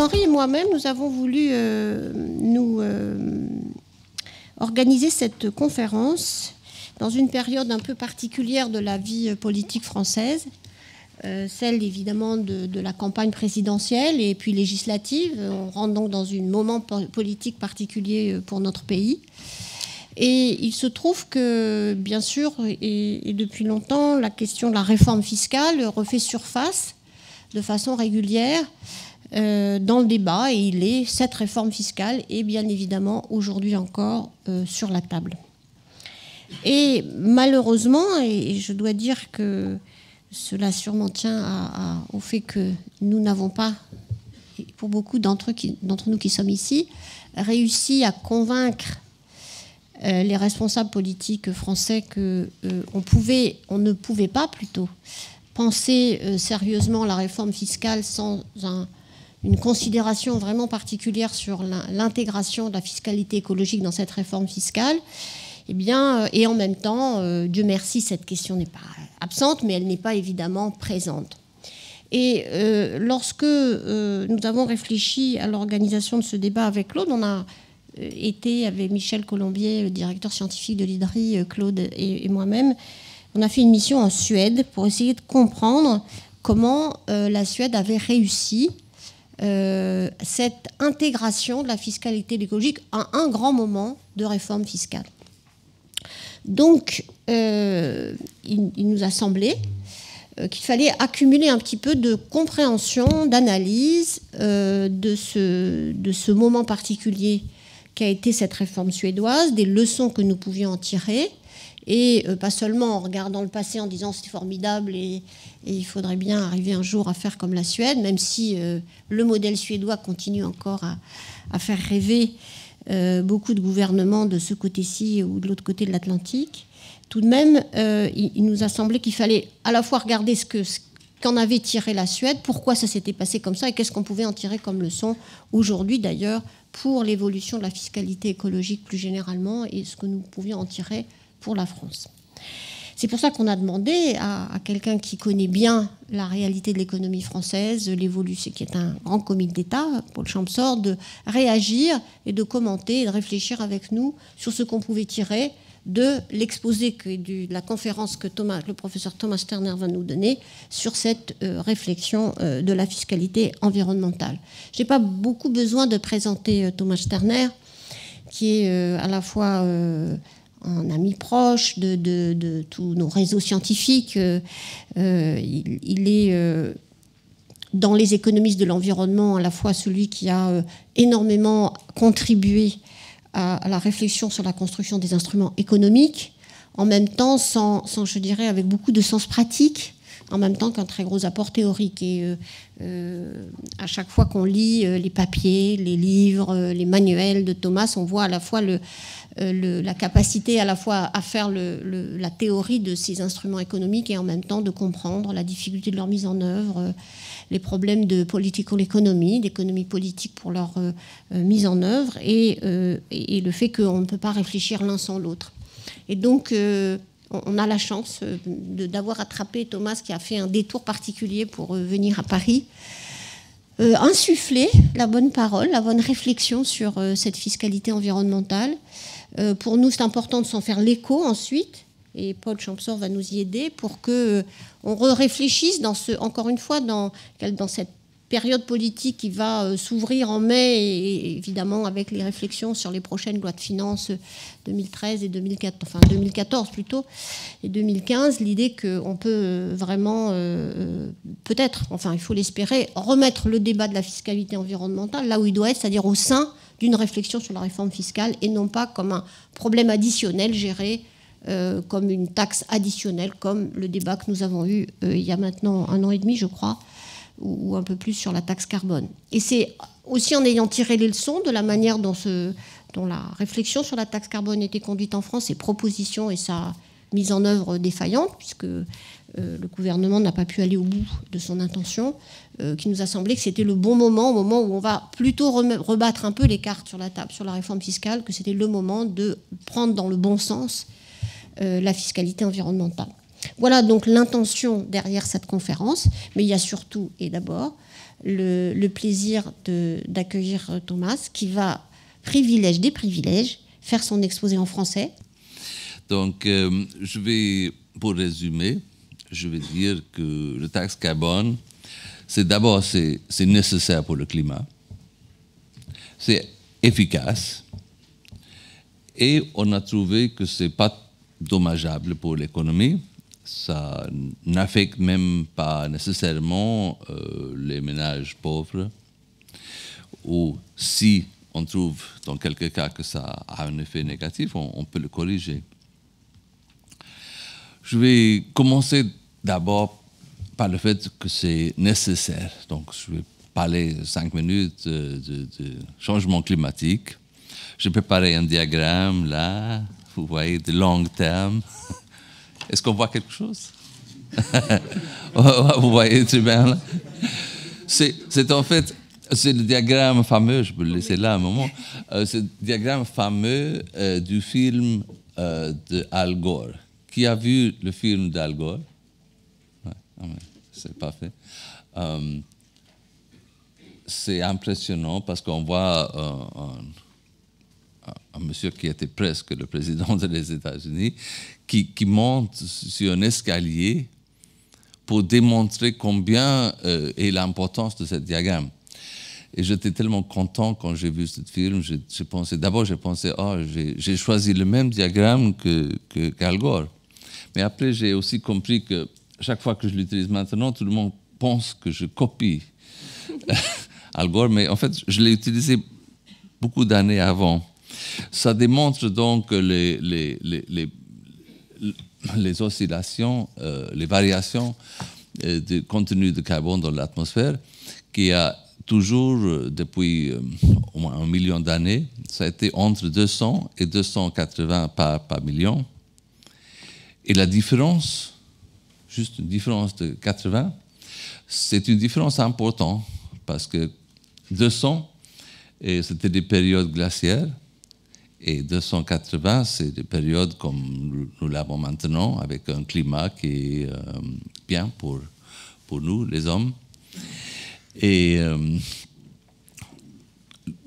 Claude-Henri et moi-même, nous avons voulu organiser cette conférence dans une période un peu particulière de la vie politique française, celle évidemment de la campagne présidentielle et puis législative. On rentre donc dans un moment politique particulier pour notre pays. Et il se trouve que, bien sûr, et depuis longtemps, la question de la réforme fiscale refait surface de façon régulière dans le débat. Et cette réforme fiscale est bien évidemment aujourd'hui encore sur la table. Et malheureusement, et je dois dire que cela sûrement tient au fait que nous n'avons pas, pour beaucoup d'entre nous qui sommes ici, réussi à convaincre les responsables politiques français qu'on ne pouvait pas plutôt penser sérieusement la réforme fiscale sans une considération vraiment particulière sur l'intégration de la fiscalité écologique dans cette réforme fiscale. Eh bien, et en même temps, Dieu merci, cette question n'est pas absente, mais elle n'est pas évidemment présente. Et lorsque nous avons réfléchi à l'organisation de ce débat avec Claude, on a été avec Michel Colombier, le directeur scientifique de l'IDRI, Claude et moi-même, on a fait une mission en Suède pour essayer de comprendre comment la Suède avait réussi cette intégration de la fiscalité écologique à un grand moment de réforme fiscale. Donc, il nous a semblé qu'il fallait accumuler un petit peu de compréhension, d'analyse de ce moment particulier qu'a été cette réforme suédoise, des leçons que nous pouvions en tirer, et pas seulement en regardant le passé en disant c'est formidable et il faudrait bien arriver un jour à faire comme la Suède, même si le modèle suédois continue encore à faire rêver beaucoup de gouvernements de ce côté-ci ou de l'autre côté de l'Atlantique. Tout de même, il nous a semblé qu'il fallait à la fois regarder qu'en avait tiré la Suède, pourquoi ça s'était passé comme ça et qu'est-ce qu'on pouvait en tirer comme leçon aujourd'hui d'ailleurs pour l'évolution de la fiscalité écologique plus généralement et ce que nous pouvions en tirer pour la France. C'est pour ça qu'on a demandé à quelqu'un qui connaît bien la réalité de l'économie française, l'évolution, qui est un grand comité d'État, Paul Champsor, de réagir et de commenter et de réfléchir avec nous sur ce qu'on pouvait tirer de l'exposé de la conférence que le professeur Thomas Sterner va nous donner sur cette réflexion de la fiscalité environnementale. Je n'ai pas beaucoup besoin de présenter Thomas Sterner, qui est à la fois un ami proche de tous nos réseaux scientifiques. Il est dans les économistes de l'environnement à la fois celui qui a énormément contribué à la réflexion sur la construction des instruments économiques, en même temps, je dirais, avec beaucoup de sens pratique, en même temps qu'un très gros apport théorique. Et à chaque fois qu'on lit les papiers, les livres, les manuels de Thomas, on voit à la fois la capacité à la fois à faire la théorie de ces instruments économiques et en même temps de comprendre la difficulté de leur mise en œuvre, les problèmes de political economy, d'économie politique pour leur mise en œuvre et le fait qu'on ne peut pas réfléchir l'un sans l'autre. Et donc, on a la chance d'avoir attrapé Thomas qui a fait un détour particulier pour venir à Paris, insuffler la bonne parole, la bonne réflexion sur cette fiscalité environnementale. Pour nous, c'est important de s'en faire l'écho ensuite, et Paul Champsor va nous y aider pour qu'on réfléchisse encore une fois dans cette période politique qui va s'ouvrir en mai, et évidemment avec les réflexions sur les prochaines lois de finances 2013 et 2014 plutôt, et 2015, l'idée qu'on peut vraiment, peut-être, enfin il faut l'espérer, remettre le débat de la fiscalité environnementale là où il doit être, c'est-à-dire au sein d'une réflexion sur la réforme fiscale et non pas comme un problème additionnel géré comme une taxe additionnelle, comme le débat que nous avons eu il y a maintenant 1 an et demi, je crois, ou un peu plus sur la taxe carbone. Et c'est aussi en ayant tiré les leçons de la manière dont la réflexion sur la taxe carbone était conduite en France, ses propositions et sa mise en œuvre défaillante, puisque le gouvernement n'a pas pu aller au bout de son intention, qui nous a semblé que c'était le bon moment, au moment où on va plutôt rebattre un peu les cartes sur la table sur la réforme fiscale, que c'était le moment de prendre dans le bon sens la fiscalité environnementale. Voilà donc l'intention derrière cette conférence, mais il y a surtout et d'abord le plaisir d'accueillir Thomas qui va, privilège des privilèges, faire son exposé en français. Donc, pour résumer, je vais dire que le taxe carbone, c'est nécessaire pour le climat, c'est efficace, et on a trouvé que ce n'est pas dommageable pour l'économie. Ça n'affecte même pas nécessairement les ménages pauvres, ou si on trouve dans quelques cas que ça a un effet négatif, on peut le corriger. Je vais commencer d'abord par le fait que c'est nécessaire. Donc, je vais parler 5 minutes de changement climatique. J'ai préparé un diagramme là, vous voyez, de long terme. Est-ce qu'on voit quelque chose? Vous voyez très bien là. C'est en fait, c'est le diagramme fameux, je peux le laisser là un moment, c'est le diagramme fameux du film de Al Gore. Qui a vu le film d'Al Gore? Ouais, c'est parfait. C'est impressionnant parce qu'on voit un monsieur qui était presque le président des États-Unis qui monte sur un escalier pour démontrer combien est l'importance de ce diagramme. Et j'étais tellement content quand j'ai vu ce film. J'ai pensé, j'ai choisi le même diagramme qu'Al Gore. Mais après, j'ai aussi compris que chaque fois que je l'utilise maintenant, tout le monde pense que je copie Al Gore, mais en fait, je l'ai utilisé beaucoup d'années avant. Ça démontre donc les oscillations, les variations du contenu de carbone dans l'atmosphère, qui a toujours, depuis au moins 1 million d'années, ça a été entre 200 et 280 par million. Et la différence, juste une différence de 80, c'est une différence importante parce que 200, c'était des périodes glaciaires et 280, c'est des périodes comme nous l'avons maintenant, avec un climat qui est bien pour nous, les hommes. Et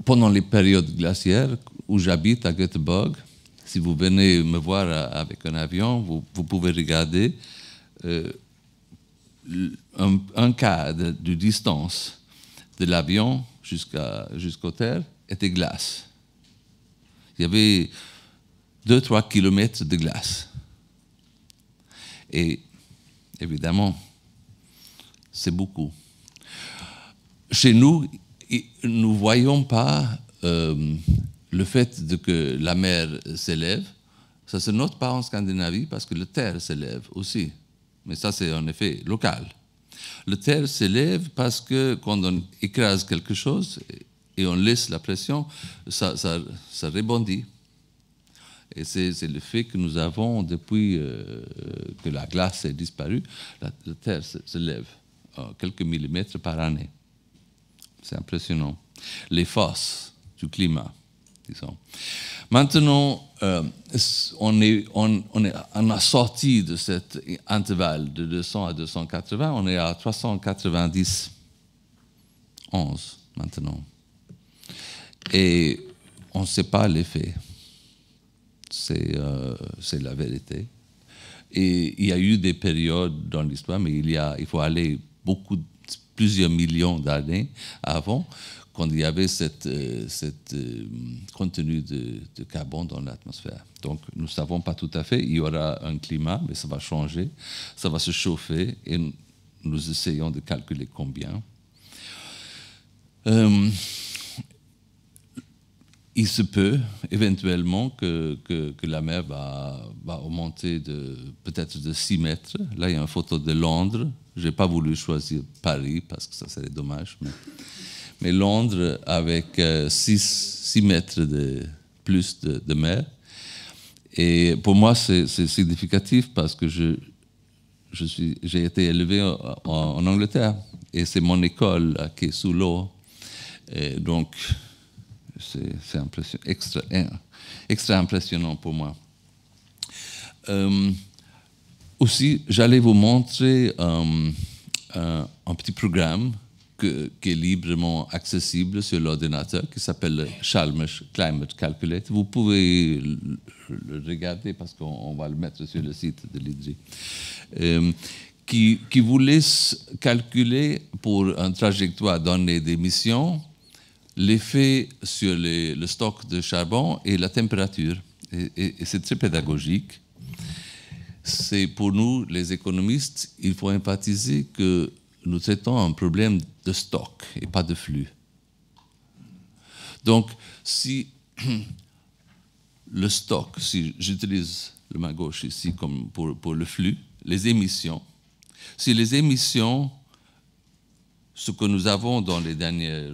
pendant les périodes glaciaires où j'habite à Göteborg, si vous venez me voir avec un avion, vous pouvez regarder un quart de distance de l'avion jusqu'aux terres était glace. Il y avait 2-3 kilomètres de glace. Et évidemment, c'est beaucoup. Chez nous, nous ne voyons pas le fait que la mer s'élève. Ça ne se note pas en Scandinavie parce que la terre s'élève aussi. Mais ça, c'est un effet local. La terre s'élève parce que quand on écrase quelque chose et on laisse la pression, ça rebondit. Et c'est le fait que nous avons, depuis que la glace est disparue, la terre se lève quelques millimètres par année. C'est impressionnant. Les forces du climat, disons. Maintenant, on a sorti de cet intervalle de 200 à 280, on est à 390, 11 maintenant. Et on ne sait pas l'effet. C'est la vérité. Et il y a eu des périodes dans l'histoire, mais il faut aller plusieurs millions d'années avant, quand il y avait cette contenu de carbone dans l'atmosphère. Donc, nous ne savons pas tout à fait. Il y aura un climat, mais ça va changer, ça va se chauffer, et nous essayons de calculer combien. Il se peut éventuellement que la mer va augmenter peut-être de 6 mètres. Là, il y a une photo de Londres. Je n'ai pas voulu choisir Paris parce que ça serait dommage. Mais Londres avec 6 mètres de plus de mer. Et pour moi, c'est significatif parce que j'ai été élevé en Angleterre. Et c'est mon école qui est sous l'eau. Et donc, c'est extra impressionnant pour moi. Aussi, j'allais vous montrer un petit programme qui est librement accessible sur l'ordinateur, qui s'appelle Chalmers Climate Calculator. Vous pouvez le regarder parce qu'on va le mettre sur le site de l'IDRI. Qui vous laisse calculer pour une trajectoire donnée d'émissions l'effet sur le stock de charbon et la température. Et c'est très pédagogique. C'est pour nous, les économistes, il faut empathiser que nous traitons un problème de stock et pas de flux. Donc, si le stock, si j'utilise le main gauche ici comme pour le flux, les émissions, si les émissions, ce que nous avons dans les derniers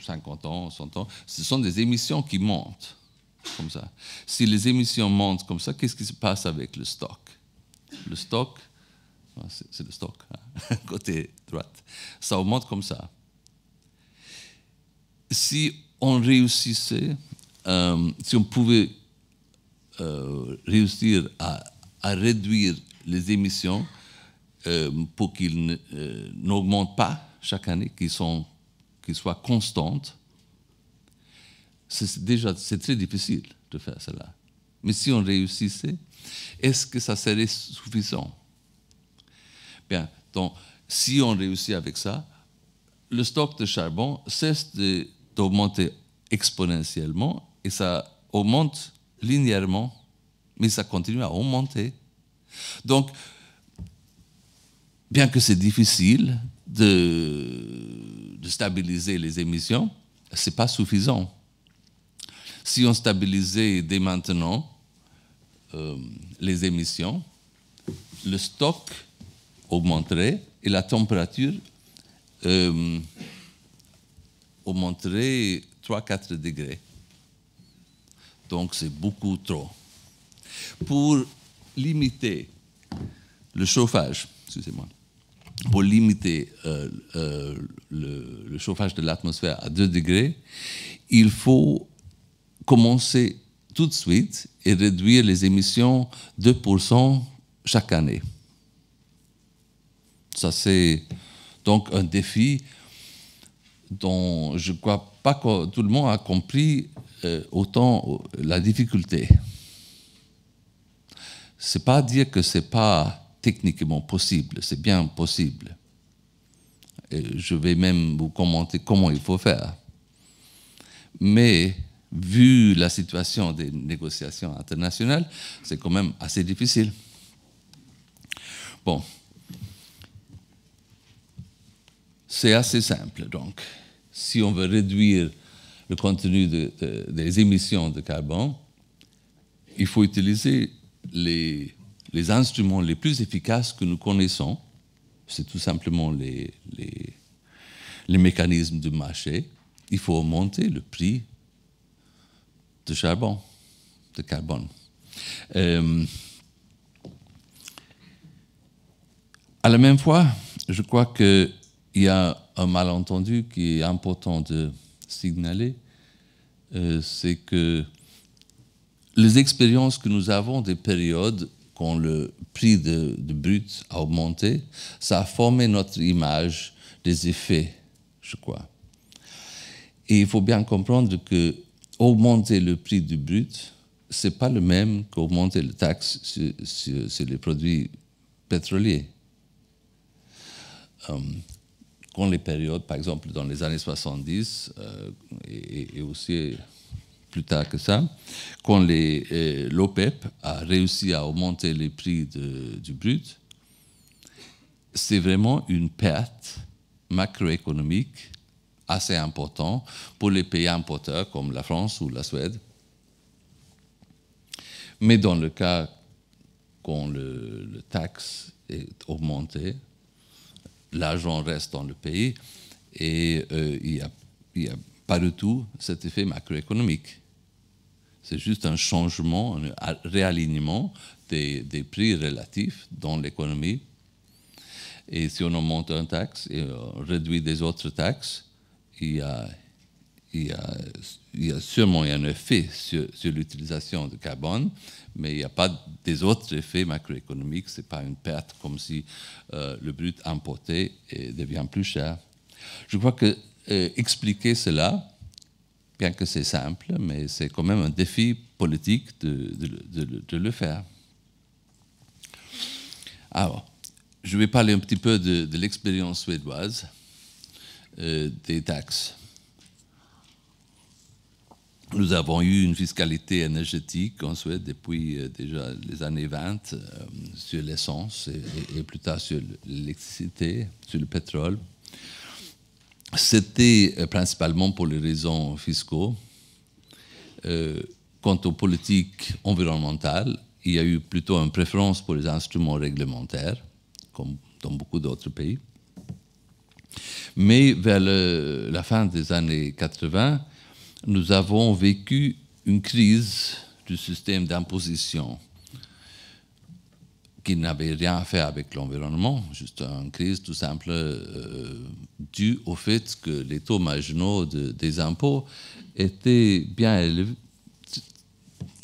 50 ans, 100 ans, ce sont des émissions qui montent comme ça. Si les émissions montent comme ça, qu'est-ce qui se passe avec le stock? Le stock, c'est le stock, hein, côté droite, ça augmente comme ça. Si on réussissait, si on pouvait réussir à réduire les émissions pour qu'ils n'augmentent pas chaque année, qu'ils soient constantes, c'est très difficile de faire cela. Mais si on réussissait, est-ce que ça serait suffisant? Bien, donc, si on réussit avec ça, le stock de charbon cesse d'augmenter exponentiellement et ça augmente linéairement, mais ça continue à augmenter. Donc, bien que c'est difficile de stabiliser les émissions, ce n'est pas suffisant. Si on stabilisait dès maintenant les émissions, le stock augmenterait et la température augmenterait 3-4 degrés. Donc c'est beaucoup trop. Pour limiter le chauffage, excusez-moi, pour limiter le chauffage de l'atmosphère à 2 degrés, il faut commencer tout de suite et réduire les émissions 2% chaque année. Ça, c'est donc un défi dont je ne crois pas que tout le monde a compris autant la difficulté. Ce n'est pas dire que ce n'est pas techniquement possible, c'est bien possible. Et je vais même vous commenter comment il faut faire. Mais vu la situation des négociations internationales, c'est quand même assez difficile. Bon. C'est assez simple, donc. Si on veut réduire le contenu des émissions de carbone, il faut utiliser les instruments les plus efficaces que nous connaissons. C'est tout simplement les mécanismes du marché. Il faut augmenter le prix de charbon, de carbone. À la même fois, je crois qu'il y a un malentendu qui est important de signaler, c'est que les expériences que nous avons des périodes quand le prix de brut a augmenté, ça a formé notre image des effets, je crois. Et il faut bien comprendre que augmenter le prix du brut, ce n'est pas le même qu'augmenter la taxe sur les produits pétroliers. Quand les périodes, par exemple dans les années 70, et aussi plus tard que ça, quand l'OPEP a réussi à augmenter les prix du brut, c'est vraiment une perte macroéconomique assez importante pour les pays importeurs comme la France ou la Suède. Mais dans le cas quand le taxe est augmenté, l'argent reste dans le pays et il n'y a pas du tout cet effet macroéconomique. C'est juste un changement, un réalignement des prix relatifs dans l'économie. Et si on augmente une taxe et on réduit des autres taxes, il y a il y a sûrement un effet sur l'utilisation de carbone, mais il n'y a pas des autres effets macroéconomiques. Ce n'est pas une perte comme si le brut importé devient plus cher. Je crois que expliquer cela, bien que c'est simple, mais c'est quand même un défi politique de le faire. Alors, je vais parler un petit peu de l'expérience suédoise des taxes. Nous avons eu une fiscalité énergétique en Suède depuis déjà les années 20 sur l'essence et plus tard sur l'électricité, sur le pétrole. C'était principalement pour les raisons fiscaux. Quant aux politiques environnementales, il y a eu plutôt une préférence pour les instruments réglementaires, comme dans beaucoup d'autres pays. Mais vers la fin des années 80, nous avons vécu une crise du système d'imposition qui n'avait rien à faire avec l'environnement, juste une crise tout simple due au fait que les taux marginaux des impôts étaient bien élevés,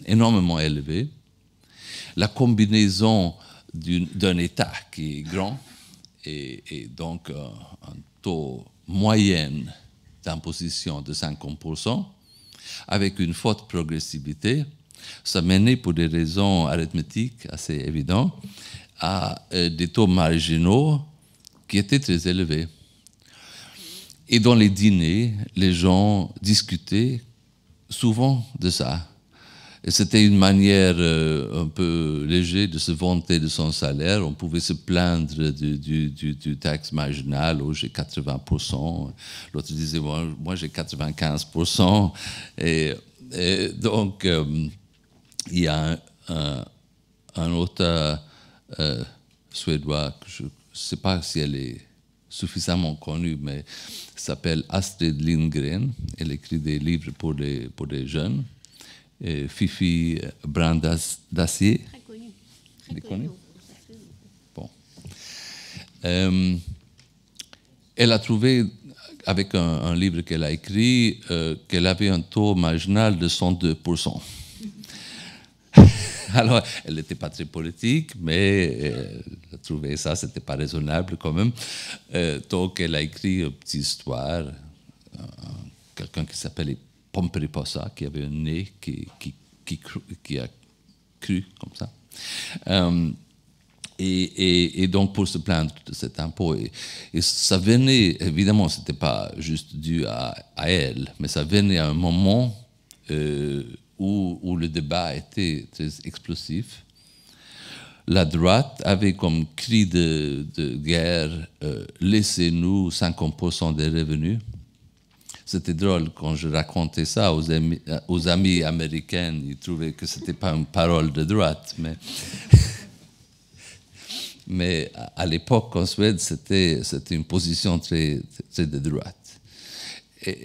énormément élevés. La combinaison d'un État qui est grand et donc un taux moyen d'imposition de 50%, avec une forte progressivité, ça menait pour des raisons arithmétiques assez évidentes à des taux marginaux qui étaient très élevés. Et dans les dîners, les gens discutaient souvent de ça. Et c'était une manière un peu légère de se vanter de son salaire. On pouvait se plaindre du taxe marginal, oh, j'ai 80%. L'autre disait, moi j'ai 95%. Et donc, il y a un auteur suédois, je ne sais pas si elle est suffisamment connue, mais s'appelle Astrid Lindgren. Elle écrit des livres pour les jeunes. Fifi Brandacier. Très connu. Très connu. Bon. Elle a trouvé, avec un livre qu'elle a écrit, qu'elle avait un taux marginal de 102%. Alors, elle n'était pas très politique, mais elle a trouvé ça, c'était pas raisonnable quand même. Donc, elle a écrit une petite histoire, quelqu'un qui s'appelait Pomperipossa, qui avait un nez qui a cru comme ça. Et donc, pour se plaindre de cet impôt. Et ça venait, évidemment, ce n'était pas juste dû à elle, mais ça venait à un moment où le débat était très explosif. La droite avait comme cri de guerre laissez-nous 50% des revenus. C'était drôle quand je racontais ça aux amis américains, ils trouvaient que ce n'était pas une parole de droite, mais à l'époque en Suède, c'était une position très, très de droite.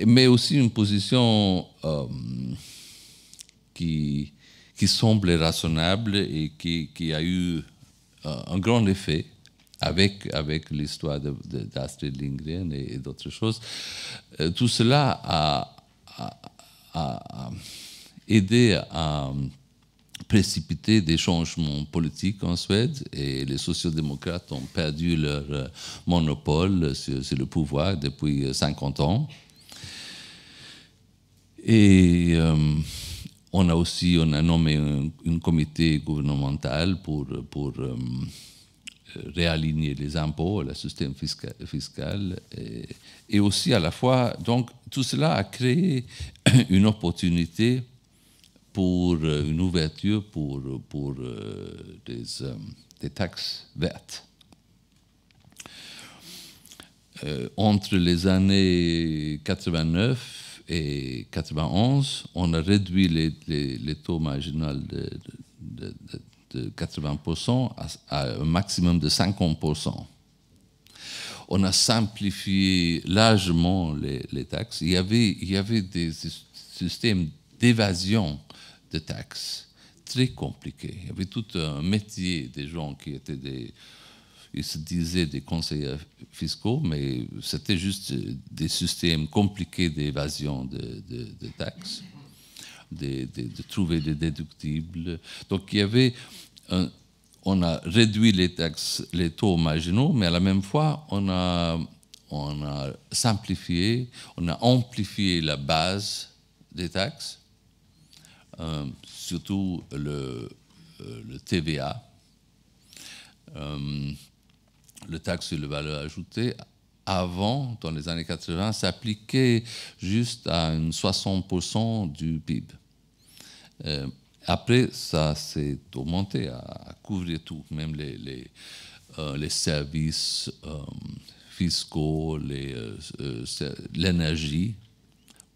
Mais aussi une position qui semblait raisonnable et qui a eu un grand effet avec l'histoire d'Astrid Lindgren et d'autres choses. Tout cela a aidé à précipiter des changements politiques en Suède et les sociodémocrates ont perdu leur monopole sur le pouvoir depuis 50 ans. Et on a nommé un comité gouvernemental pour réaligner les impôts, le système fiscal, et aussi à la fois, donc tout cela a créé une opportunité pour une ouverture pour des taxes vertes. Entre les années 89 et 91, on a réduit les taux marginaux de 80% à un maximum de 50%. On a simplifié largement les taxes. Il y avait des systèmes d'évasion de taxes très compliqués. Il y avait tout un métier des gens qui étaient des ils se disaient des conseillers fiscaux, mais c'était juste des systèmes compliqués d'évasion de taxes, de trouver des déductibles. Donc il y avait on a réduit les taxes, les taux marginaux, mais à la même fois, on a simplifié, on a amplifié la base des taxes, surtout le TVA, le taxe sur la valeur ajoutée. Avant, dans les années 80, s'appliquait juste à 60% du PIB. Après, ça s'est augmenté à couvrir tout, même les services fiscaux, l'énergie.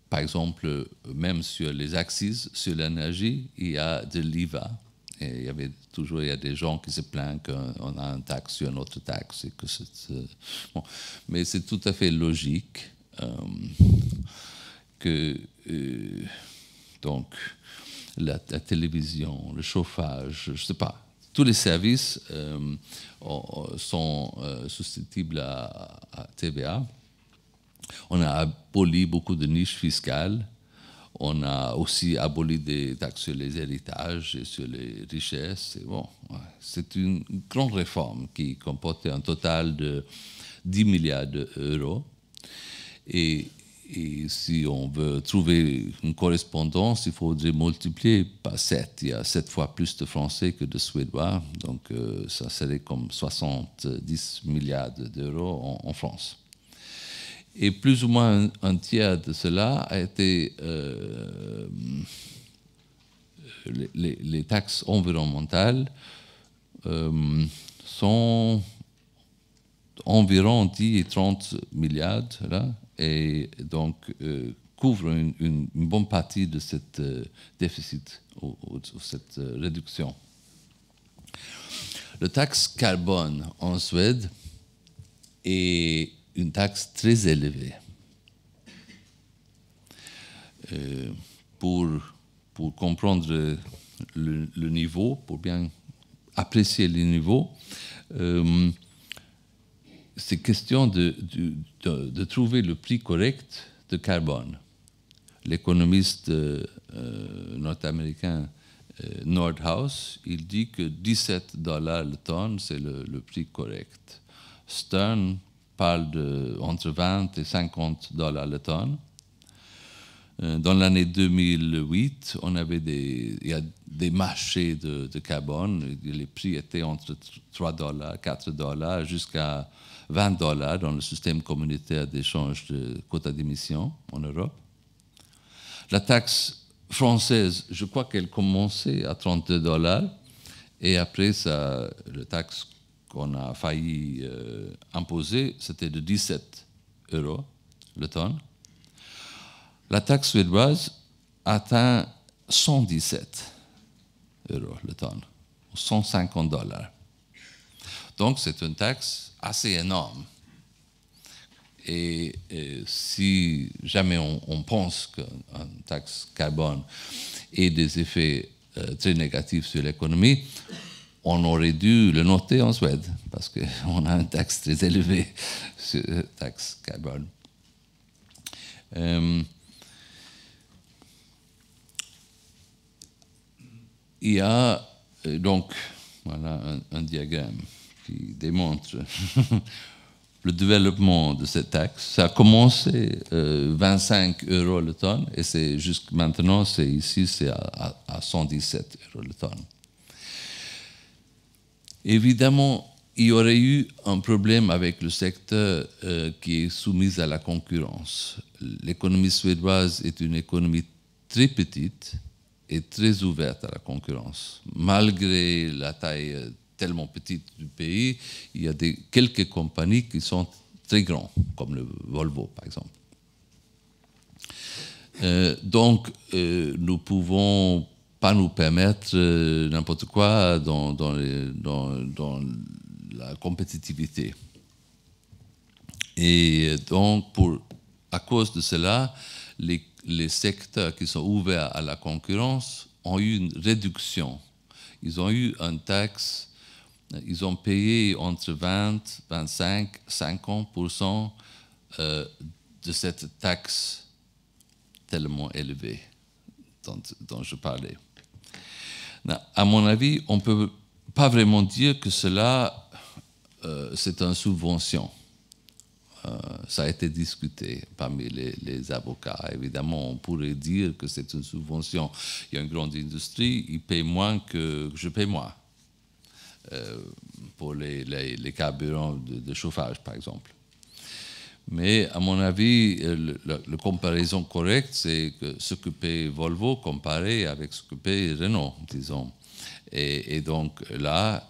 Par exemple, même sur les accises sur l'énergie, il y a de l'IVA. Et il y a des gens qui se plaignent qu'on a une taxe sur une autre taxe. Et que bon. Mais c'est tout à fait logique que donc la télévision, le chauffage, je ne sais pas, tous les services sont susceptibles à TVA. On a aboli beaucoup de niches fiscales. On a aussi aboli des taxes sur les héritages et sur les richesses. Et bon, c'est une grande réforme qui comportait un total de 10 milliards d'euros. Et si on veut trouver une correspondance, il faudrait multiplier par 7. Il y a 7 fois plus de Français que de Suédois. Donc, ça serait comme 70 milliards d'euros en France. Et plus ou moins un tiers de cela a été les taxes environnementales sont environ 10 et 30 milliards, là, et donc couvrent une bonne partie de cette déficit ou cette réduction. Le taxe carbone en Suède est une taxe très élevée. Pour comprendre le niveau, pour bien apprécier le niveau, c'est question de trouver le prix correct de carbone. L'économiste nord-américain Nordhaus, il dit que $17 le tonne, c'est le prix correct. Stern parle entre 20 et 50 $ le tonne. Dans l'année 2008, il y a des marchés de carbone. Les prix étaient entre 3 $, 4 $ jusqu'à 20 $ dans le système communautaire d'échange de quotas d'émission en Europe. La taxe française, je crois qu'elle commençait à 32 $, et après, la taxe qu'on a failli imposer, c'était de 17 € le tonne. La taxe suédoise atteint 117 € le tonne, 150 $. Donc c'est une taxe assez énorme. Et si jamais on pense qu'une taxe carbone ait des effets très négatifs sur l'économie, on aurait dû le noter en Suède, parce qu'on a une taxe très élevée sur la taxe carbone. Il y a donc voilà un diagramme qui démontre le développement de cette taxe. Ça a commencé 25 € le tonne, et c'est jusqu'à maintenant, c'est à 117 € le tonne. Évidemment, il y aurait eu un problème avec le secteur qui est soumis à la concurrence. L'économie suédoise est une économie très petite et très ouverte à la concurrence. Malgré la taille tellement petite du pays, il y a quelques compagnies qui sont très grandes, comme le Volvo, par exemple. Donc, nous ne pouvons pas nous permettre n'importe quoi dans la compétitivité. Et donc, à cause de cela, les secteurs qui sont ouverts à la concurrence ont eu une réduction. Ils ont eu une taxe ils ont payé entre 20, 25, 50% de cette taxe tellement élevée dont je parlais. À mon avis, on ne peut pas vraiment dire que cela, c'est une subvention. Ça a été discuté parmi les avocats. Évidemment, on pourrait dire que c'est une subvention. Il y a une grande industrie, ils payent moins que je paye moins pour les carburants de chauffage, par exemple. Mais à mon avis, la comparaison correcte, c'est que ce que paye Volvo comparé avec ce que paye Renault, disons. Et donc là,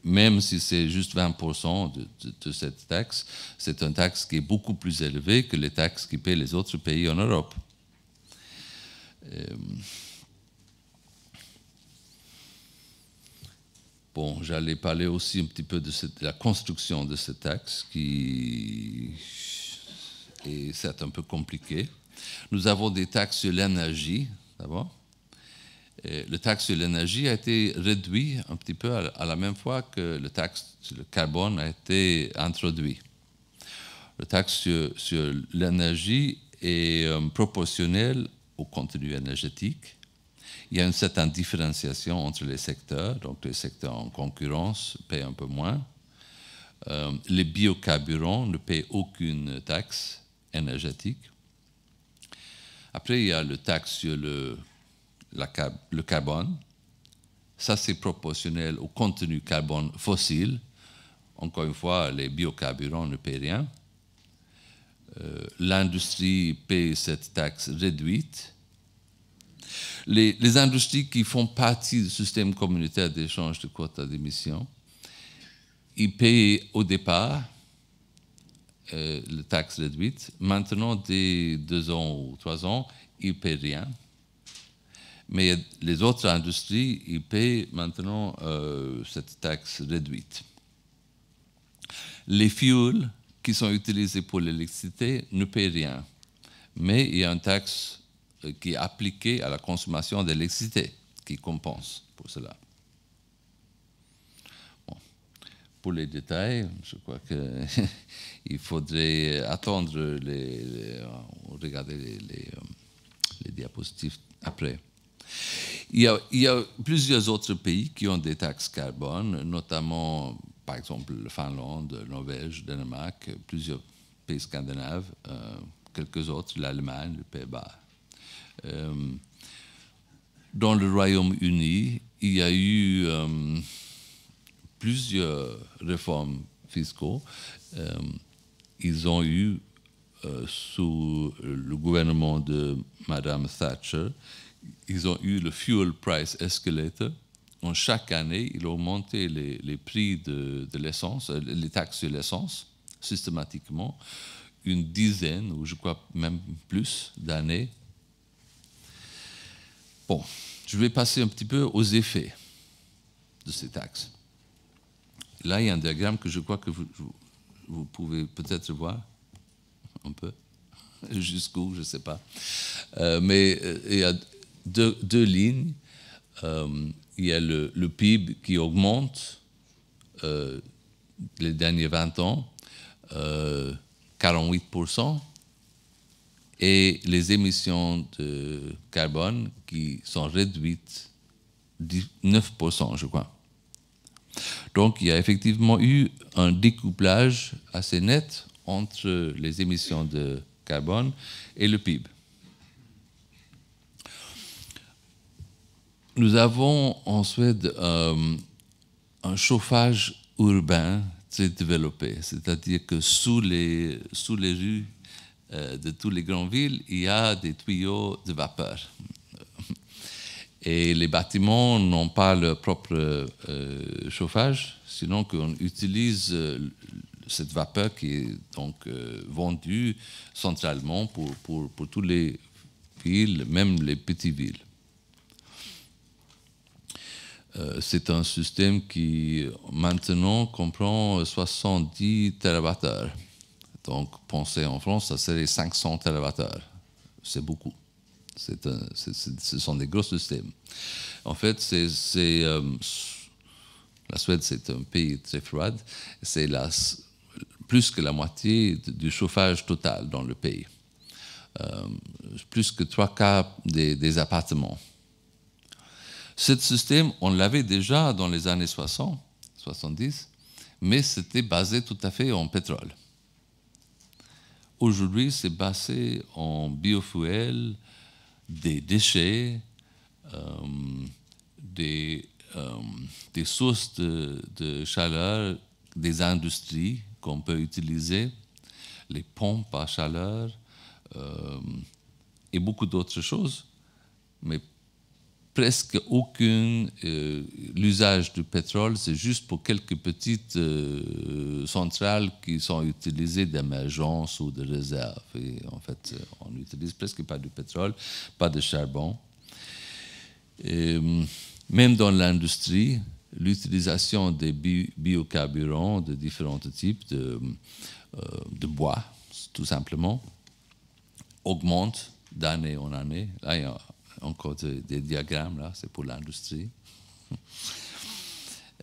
même si c'est juste 20% de cette taxe, c'est une taxe qui est beaucoup plus élevée que les taxes qui paient les autres pays en Europe. Bon, j'allais parler aussi un petit peu de la construction de cette taxe qui est certes un peu compliquée. Nous avons des taxes sur l'énergie, d'abord. Le taxe sur l'énergie a été réduit un petit peu à la même fois que le taxe sur le carbone a été introduit. Le taxe sur l'énergie est proportionnel au contenu énergétique. Il y a une certaine différenciation entre les secteurs, donc les secteurs en concurrence paient un peu moins. Les biocarburants ne paient aucune taxe énergétique. Après, il y a le taxe sur le carbone. Ça, c'est proportionnel au contenu carbone fossile. Encore une fois, les biocarburants ne paient rien. L'industrie paie cette taxe réduite. Les industries qui font partie du système communautaire d'échange de quotas d'émissions, ils paient au départ la taxe réduite. Maintenant, dès 2 ans ou 3 ans, ils ne paient rien. Mais les autres industries, ils paient maintenant cette taxe réduite. Les fuels qui sont utilisés pour l'électricité ne paient rien. Mais il y a une taxe qui est appliquée à la consommation d'électricité, qui compense pour cela. Bon. Pour les détails, je crois qu'il faudrait attendre regarder les diapositives après. Il y a plusieurs autres pays qui ont des taxes carbone, notamment, par exemple, la Finlande, la Norvège, le Danemark, plusieurs pays scandinaves, quelques autres, l'Allemagne, les Pays-Bas. Dans le Royaume-Uni, il y a eu plusieurs réformes fiscales. Ils ont eu, sous le gouvernement de Madame Thatcher, ils ont eu le Fuel Price Escalator. En chaque année, ils ont augmenté les prix de l'essence, les taxes sur l'essence, systématiquement, une dizaine, ou je crois même plus, d'années. Bon, je vais passer un petit peu aux effets de ces taxes. Là, il y a un diagramme que je crois que vous pouvez peut-être voir un peu, jusqu'où, je ne sais pas. Mais il y a deux lignes. Il y a le PIB qui augmente les derniers 20 ans, 48%, et les émissions de carbone qui sont réduites 9%, je crois. Donc, il y a effectivement eu un découplage assez net entre les émissions de carbone et le PIB. Nous avons en Suède un chauffage urbain très développé, c'est-à-dire que sous les rues de toutes les grandes villes, il y a des tuyaux de vapeur. Et les bâtiments n'ont pas leur propre chauffage, sinon qu'on utilise cette vapeur qui est donc vendue centralement pour toutes les villes, même les petites villes. C'est un système qui maintenant comprend 70 TWh. Donc, pensez en France, ça serait 500 TWh. C'est beaucoup. Ce sont des gros systèmes. En fait, c'est La Suède, c'est un pays très froid. C'est plus que la moitié du chauffage total dans le pays. Plus que 3/4 des appartements. Ce système, on l'avait déjà dans les années 60, 70, mais c'était basé tout à fait en pétrole. Aujourd'hui, c'est basé en biofuel, des déchets, des sources de chaleur, des industries qu'on peut utiliser, les pompes à chaleur et beaucoup d'autres choses, mais presque aucun. L'usage du pétrole, c'est juste pour quelques petites centrales qui sont utilisées d'émergence ou de réserve. Et en fait, on n'utilise presque pas du pétrole, pas de charbon. Et, même dans l'industrie, l'utilisation des biocarburants de différents types de bois, tout simplement, augmente d'année en année. Là, il y a encore des diagrammes, là, c'est pour l'industrie.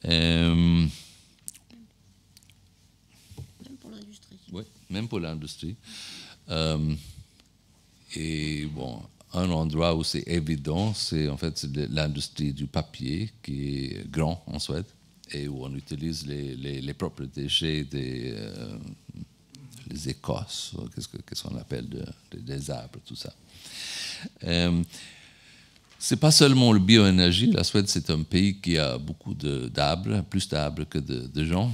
Même pour l'industrie. Oui, même pour l'industrie. Et bon, un endroit où c'est évident, c'est en fait l'industrie du papier qui est grand en Suède et où on utilise les propres déchets les écorces, qu'est-ce qu'on appelle des arbres, tout ça. C'est pas seulement le bioénergie. La Suède, c'est un pays qui a beaucoup d'arbres, plus d'arbres que de gens.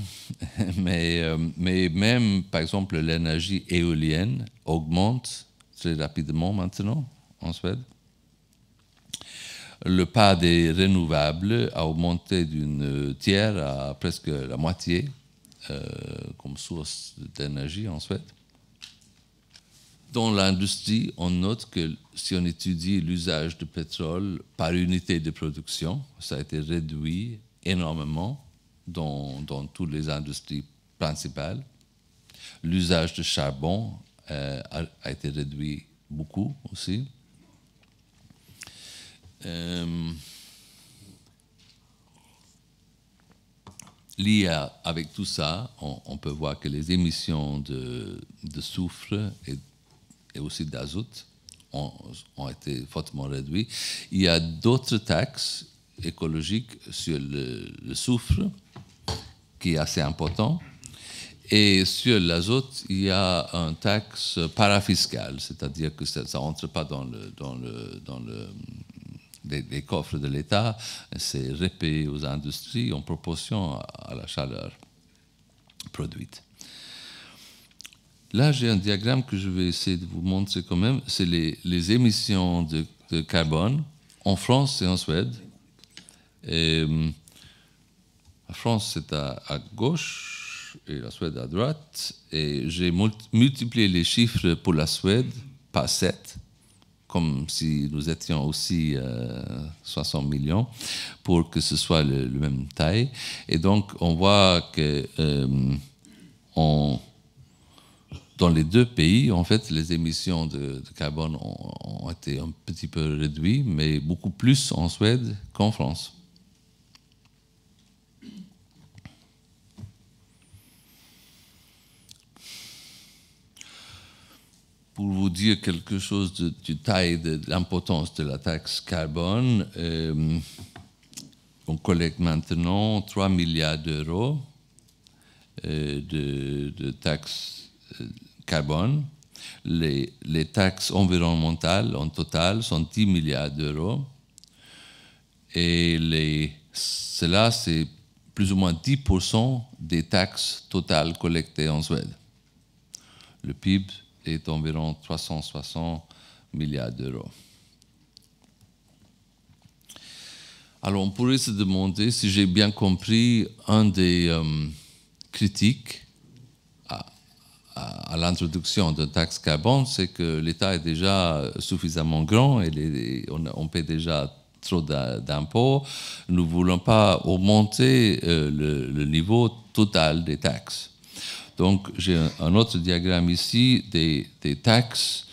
mais même, par exemple, l'énergie éolienne augmente très rapidement maintenant en Suède. Le part des renouvelables a augmenté d'une tiers à presque la moitié comme source d'énergie en Suède. Dans l'industrie, on note que si on étudie l'usage de pétrole par unité de production, ça a été réduit énormément dans toutes les industries principales. L'usage de charbon a été réduit beaucoup aussi. Lié avec tout ça, on peut voir que les émissions de soufre et aussi d'azote ont été fortement réduites. Il y a d'autres taxes écologiques sur le soufre qui est assez important. Et sur l'azote, il y a un taxe parafiscale, c'est-à-dire que ça n'entre pas dans les coffres de l'État, c'est repayé aux industries en proportion à la chaleur produite. Là, j'ai un diagramme que je vais essayer de vous montrer quand même. C'est les émissions de carbone en France et en Suède. Et, la France, c'est à gauche et la Suède à droite. Et j'ai multiplié les chiffres pour la Suède par 7, comme si nous étions aussi 60 millions, pour que ce soit le même taille. Et donc, on voit que dans les deux pays, en fait, les émissions de carbone ont été un petit peu réduites, mais beaucoup plus en Suède qu'en France. Pour vous dire quelque chose du taille de l'importance de la taxe carbone, on collecte maintenant 3 milliards d'euros de taxes carbone. Les taxes environnementales en total sont 10 milliards d'euros. Et cela, c'est plus ou moins 10% des taxes totales collectées en Suède. Le PIB est environ 360 milliards d'euros. Alors, on pourrait se demander, si j'ai bien compris, un des critiques à l'introduction de taxe carbone, c'est que l'État est déjà suffisamment grand et on paie déjà trop d'impôts. Nous ne voulons pas augmenter le niveau total des taxes. Donc, j'ai un autre diagramme ici des taxes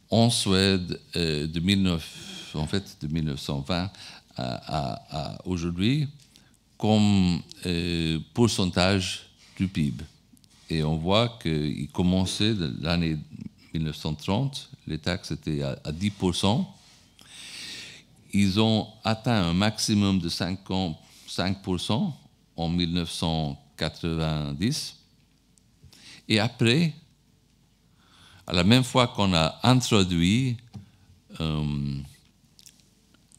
en Suède de 1920 à aujourd'hui. comme pourcentage du PIB. Et on voit qu'il commençait de l'année 1930, les taxes étaient à 10%. Ils ont atteint un maximum de 5% en 1990. Et après, à la même fois qu'on a introduit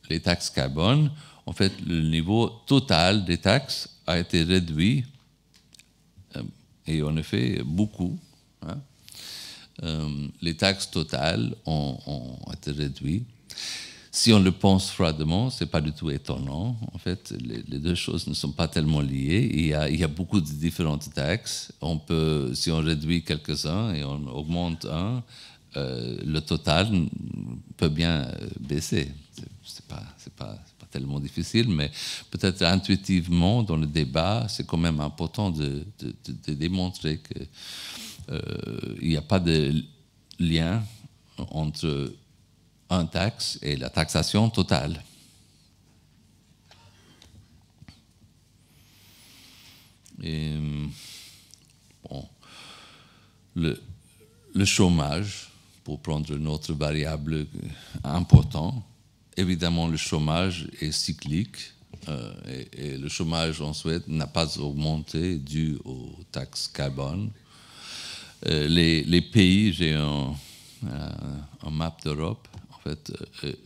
les taxes carbone, en fait, le niveau total des taxes a été réduit, et en effet, beaucoup. Hein. Les taxes totales ont été réduites. Si on le pense froidement, ce n'est pas du tout étonnant. En fait, les deux choses ne sont pas tellement liées. Il y a beaucoup de différentes taxes. Si on réduit quelques-uns et on augmente un, le total peut bien baisser. C'est pas tellement difficile, mais peut-être intuitivement, dans le débat, c'est quand même important de démontrer qu'il n'y a pas de lien entre un taxe et la taxation totale. Et, bon, le chômage, pour prendre une autre variable importante, évidemment le chômage est cyclique et le chômage en Suède n'a pas augmenté dû aux taxes carbone. Les pays, j'ai un map d'Europe. En fait,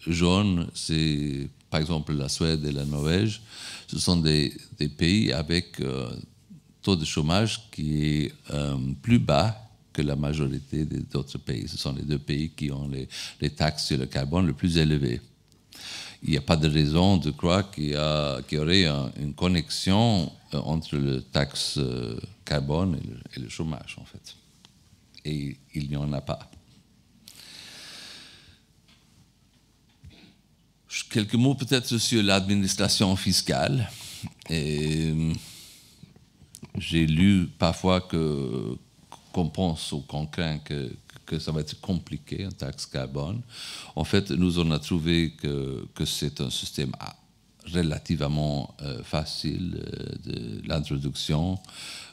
jaune, c'est par exemple la Suède et la Norvège. Ce sont des pays avec taux de chômage qui est plus bas que la majorité d'autres pays. Ce sont les deux pays qui ont les taxes sur le carbone le plus élevées. Il n'y a pas de raison de croire qu'il y aurait une connexion entre le taxe carbone et le chômage, en fait. Et il n'y en a pas. Quelques mots peut-être sur l'administration fiscale. J'ai lu parfois qu'on pense ou qu'on craint que ça va être compliqué, une taxe carbone. En fait, nous, on a trouvé que c'est un système relativement facile de l'introduction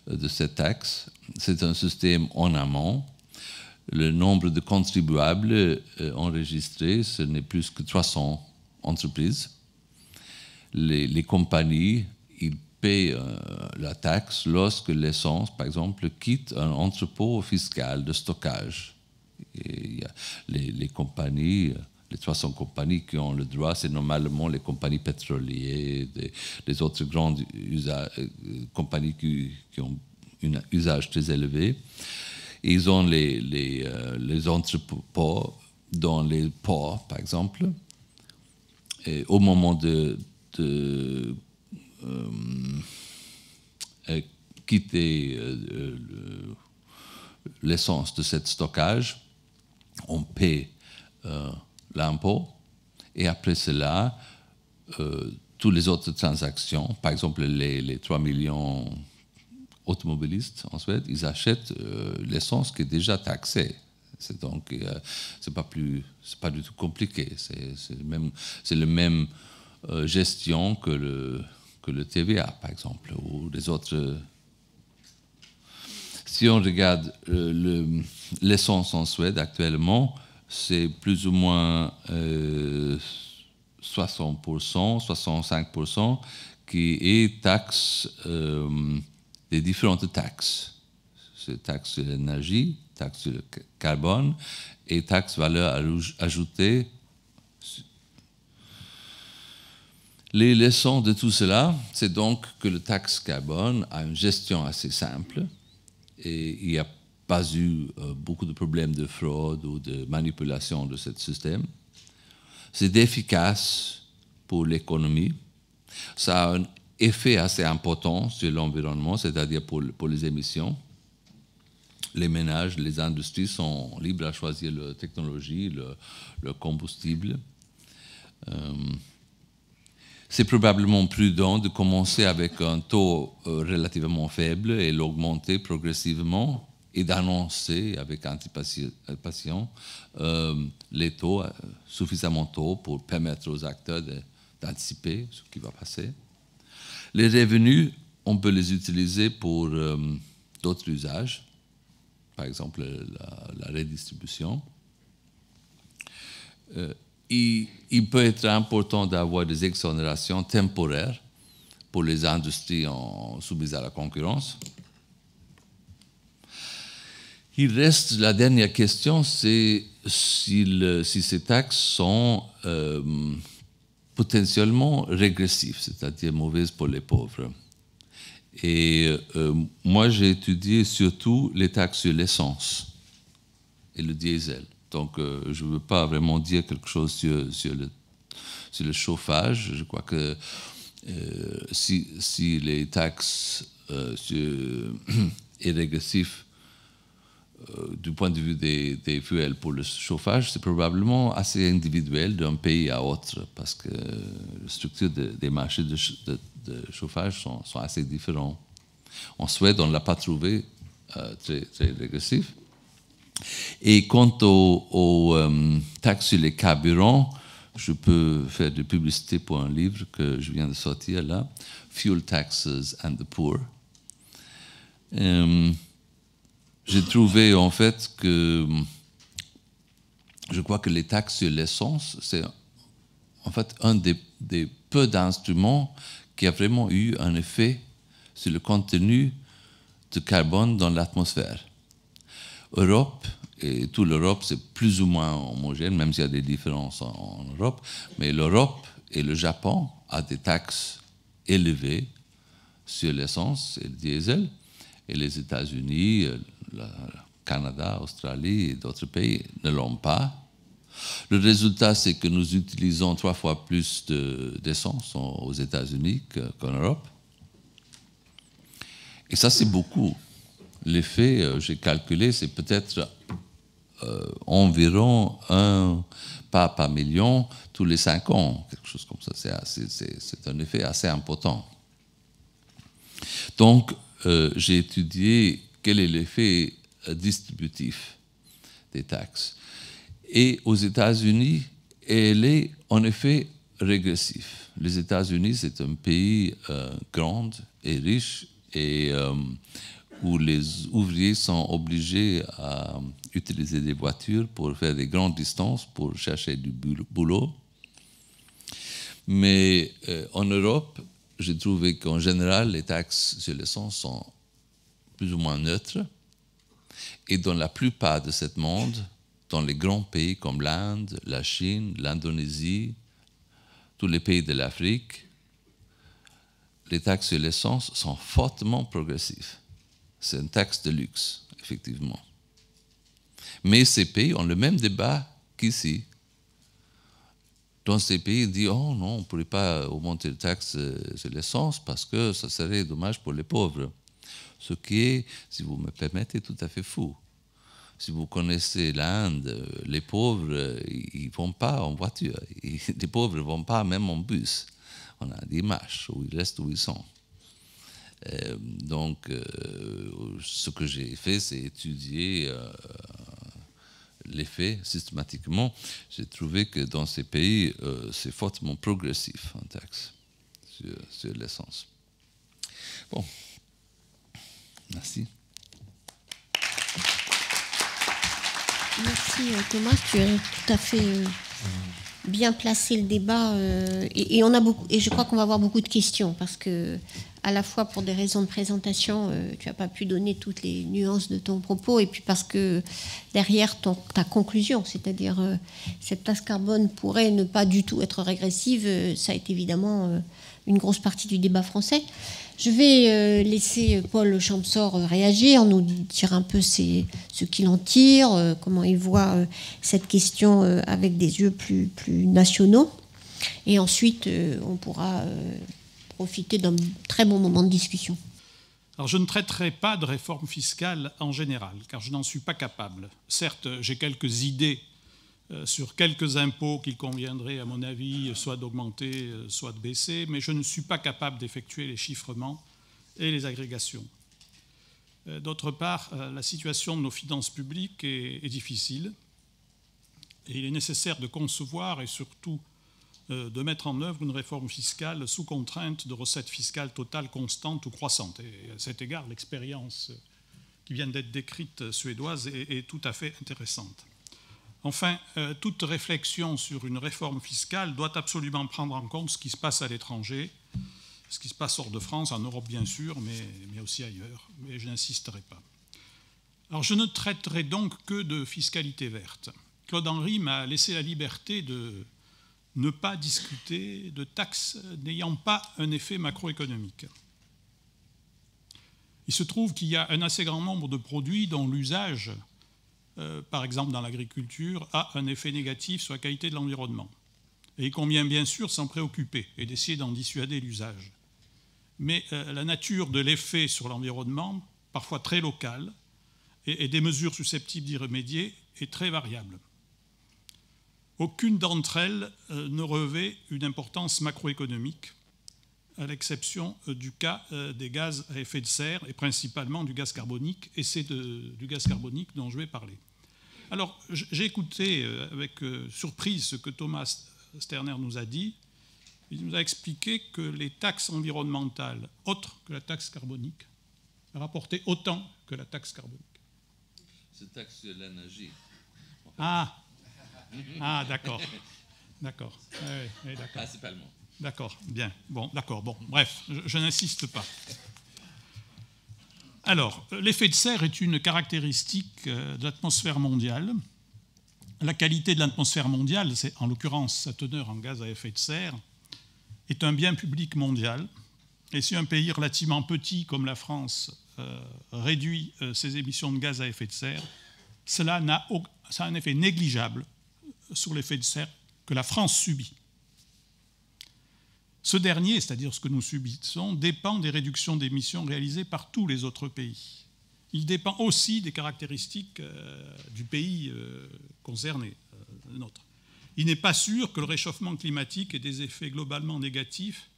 de cette taxe. C'est un système en amont. Le nombre de contribuables enregistrés, ce n'est plus que 300 entreprises. Les compagnies, ils paient la taxe lorsque l'essence, par exemple, quitte un entrepôt fiscal de stockage. Et il y a les compagnies, les 300 compagnies qui ont le droit, c'est normalement les compagnies pétrolières, les autres grandes compagnies qui ont un usage très élevé. Et ils ont les entrepôts dans les ports, par exemple. Et au moment de quitter l'essence de ce stockage, on paie l'impôt et après cela, toutes les autres transactions, par exemple les 3 millions automobilistes en Suède, ils achètent l'essence qui est déjà taxée. Donc, c'est pas du tout compliqué. C'est la même gestion que le TVA, par exemple, ou les autres. Si on regarde l'essence en Suède actuellement, c'est plus ou moins 60%, 65% qui est taxe des différentes taxes. C'est taxe sur l'énergie, taxe sur le carbone et taxe valeur ajoutée. Les leçons de tout cela, c'est donc que le taxe carbone a une gestion assez simple et il n'y a pas eu beaucoup de problèmes de fraude ou de manipulation de ce système. C'est efficace pour l'économie. Ça a un effet assez important sur l'environnement, c'est-à-dire pour les émissions. Les ménages, les industries sont libres à choisir leur technologie, leur combustible. C'est probablement prudent de commencer avec un taux relativement faible et l'augmenter progressivement et d'annoncer avec anticipation les taux, suffisamment tôt pour permettre aux acteurs d'anticiper ce qui va passer. Les revenus, on peut les utiliser pour d'autres usages, par exemple la redistribution. Il peut être important d'avoir des exonérations temporaires pour les industries soumises à la concurrence. Il reste la dernière question, c'est si ces taxes sont potentiellement régressives, c'est-à-dire mauvaises pour les pauvres. Et moi, j'ai étudié surtout les taxes sur l'essence et le diesel. Donc, je ne veux pas vraiment dire quelque chose sur le chauffage. Je crois que si les taxes est régressif du point de vue des fuels pour le chauffage, c'est probablement assez individuel d'un pays à autre, parce que la structure des marchés de chauffage sont assez différents. En Suède, on ne l'a pas trouvé très, très régressif. Et quant aux taxes sur les carburants, je peux faire de publicité pour un livre que je viens de sortir là, Fuel Taxes and the Poor. J'ai trouvé en fait que je crois que les taxes sur l'essence, c'est en fait un des peu d'instruments qui a vraiment eu un effet sur le contenu de carbone dans l'atmosphère. Europe, et toute l'Europe, c'est plus ou moins homogène, même s'il y a des différences en Europe, mais l'Europe et le Japon ont des taxes élevées sur l'essence et le diesel, et les États-Unis, le Canada, Australie et d'autres pays ne l'ont pas. Le résultat, c'est que nous utilisons 3 fois plus d'essence aux États-Unis qu'en Europe. Et ça, c'est beaucoup. L'effet, j'ai calculé, c'est peut-être environ un pas par million tous les 5 ans, quelque chose comme ça. C'est un effet assez important. Donc, j'ai étudié quel est l'effet distributif des taxes. Et aux États-Unis, elle est en effet régressive. Les États-Unis, c'est un pays grand et riche, et où les ouvriers sont obligés à utiliser des voitures pour faire des grandes distances, pour chercher du boulot. Mais en Europe, j'ai trouvé qu'en général, les taxes sur l'essence sont plus ou moins neutres. Et dans la plupart de ce monde, dans les grands pays comme l'Inde, la Chine, l'Indonésie, tous les pays de l'Afrique, les taxes sur l'essence sont fortement progressives. C'est une taxe de luxe, effectivement. Mais ces pays ont le même débat qu'ici. Dans ces pays, ils disent « Oh non, on ne pourrait pas augmenter les taxes sur l'essence parce que ça serait dommage pour les pauvres. » Ce qui est, si vous me permettez, tout à fait fou. Si vous connaissez l'Inde, les pauvres, ils ne vont pas en voiture. Les pauvres ne vont pas même en bus. On a des marches où ils restent où ils sont. Donc, ce que j'ai fait, c'est étudier l'effet systématiquement. J'ai trouvé que dans ces pays, c'est fortement progressif en taxe sur l'essence. Bon, merci. Merci Thomas, tu as tout à fait bien placé le débat et on a beaucoup, et je crois qu'on va avoir beaucoup de questions parce que à la fois pour des raisons de présentation, tu n'as pas pu donner toutes les nuances de ton propos, et puis parce que derrière ta conclusion, c'est-à-dire cette taxe carbone pourrait ne pas du tout être régressive, ça a été évidemment une grosse partie du débat français. Je vais laisser Paul Champsor réagir, nous dire un peu ce qu'il en tire, comment il voit cette question avec des yeux plus nationaux. Et ensuite, on pourra profiter d'un très bon moment de discussion. Alors, je ne traiterai pas de réforme fiscale en général, car je n'en suis pas capable. Certes, j'ai quelques idées sur quelques impôts qu'il conviendrait, à mon avis, soit d'augmenter, soit de baisser, mais je ne suis pas capable d'effectuer les chiffrements et les agrégations. D'autre part, la situation de nos finances publiques est difficile, et il est nécessaire de concevoir et surtout de mettre en œuvre une réforme fiscale sous contrainte de recettes fiscales totales constantes ou croissantes. Et à cet égard, l'expérience qui vient d'être décrite suédoise est tout à fait intéressante. Enfin, toute réflexion sur une réforme fiscale doit absolument prendre en compte ce qui se passe à l'étranger, ce qui se passe hors de France, en Europe bien sûr, mais aussi ailleurs, mais je n'insisterai pas. Alors je ne traiterai donc que de fiscalité verte. Claude Henry m'a laissé la liberté de ne pas discuter de taxes n'ayant pas un effet macroéconomique. Il se trouve qu'il y a un assez grand nombre de produits dont l'usage, par exemple dans l'agriculture, a un effet négatif sur la qualité de l'environnement. Et il convient bien sûr s'en préoccuper et d'essayer d'en dissuader l'usage. Mais la nature de l'effet sur l'environnement, parfois très locale, et des mesures susceptibles d'y remédier, est très variable. Aucune d'entre elles ne revêt une importance macroéconomique, à l'exception du cas des gaz à effet de serre, et principalement du gaz carbonique, et c'est du gaz carbonique dont je vais parler. Alors, j'ai écouté avec surprise ce que Thomas Sterner nous a dit. Il nous a expliqué que les taxes environnementales, autres que la taxe carbonique, rapportaient autant que la taxe carbonique. C'est taxe sur l'énergie. Ah, d'accord. D'accord. Oui, d'accord. Principalement. D'accord, bien. Bon, d'accord. Bon, bref, je n'insiste pas. Alors, l'effet de serre est une caractéristique de l'atmosphère mondiale. La qualité de l'atmosphère mondiale, c'est en l'occurrence sa teneur en gaz à effet de serre, est un bien public mondial. Et si un pays relativement petit comme la France réduit ses émissions de gaz à effet de serre, ça a un effet négligeable sur l'effet de serre que la France subit. Ce dernier, c'est-à-dire ce que nous subissons, dépend des réductions d'émissions réalisées par tous les autres pays. Il dépend aussi des caractéristiques du pays concerné, le nôtre. Il n'est pas sûr que le réchauffement climatique ait des effets globalement négatifs